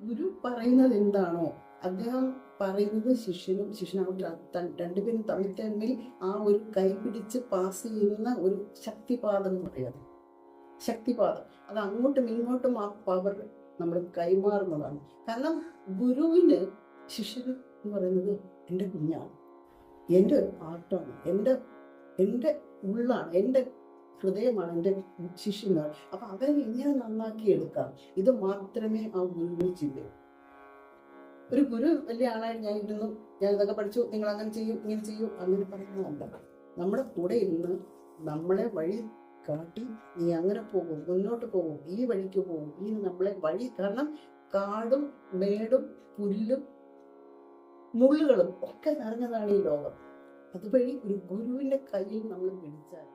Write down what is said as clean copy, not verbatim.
ഗുരു പറയുന്നത് എന്താണോ അദ്ദേഹം പറയുന്നത് ശിഷ്യനും രണ്ടുപേരും തമ്മിൽ ആ ഒരു കൈ പിടിച്ച് പാസ് ചെയ്യുന്ന ഒരു ശക്തിപാതം എന്ന് പറയുന്നത്. ശക്തിപാതം അത് അങ്ങോട്ടും ഇങ്ങോട്ടും ആ പവർ നമ്മൾ കൈമാറുന്നതാണ്. കാരണം ഗുരുവിന് ശിഷ്യൻ എന്ന് പറയുന്നത് എൻ്റെ കുഞ്ഞാണ്, എൻ്റെ ഒരു പാർട്ടാണ്, എൻ്റെ ഉള്ളാണ്, എൻ്റെ ഹൃദയമാണ് എൻ്റെ ശിഷ്യനാണ്. അപ്പൊ അവരെ എങ്ങനെ നന്നാക്കി എടുക്കാം, ഇത് മാത്രമേ ആ ഗുരുവിന് ചിന്തയൂ. ഒരു ഗുരു വലിയ ആളായി ഞാൻ ഇരുന്നു, ഞാൻ ഇതൊക്കെ പഠിച്ചു, നിങ്ങൾ അങ്ങനെ ചെയ്യും ഇങ്ങനെ ചെയ്യും അങ്ങനെ പറയുന്നതല്ല. നമ്മുടെ കൂടെ ഇരുന്ന് നമ്മളെ വഴി കാട്ടി, നീ അങ്ങനെ പോകും, മുന്നോട്ട് പോകും, ഈ വഴിക്ക് പോകും, ഈ നമ്മളെ വഴി. കാരണം കാടും മേടും പുല്ലും മുള്ളുകളും ഒക്കെ നിറഞ്ഞതാണ് ഈ ലോകം. അതുവഴി ഒരു ഗുരുവിന്റെ കയ്യിൽ നമ്മൾ പിടിച്ചാൽ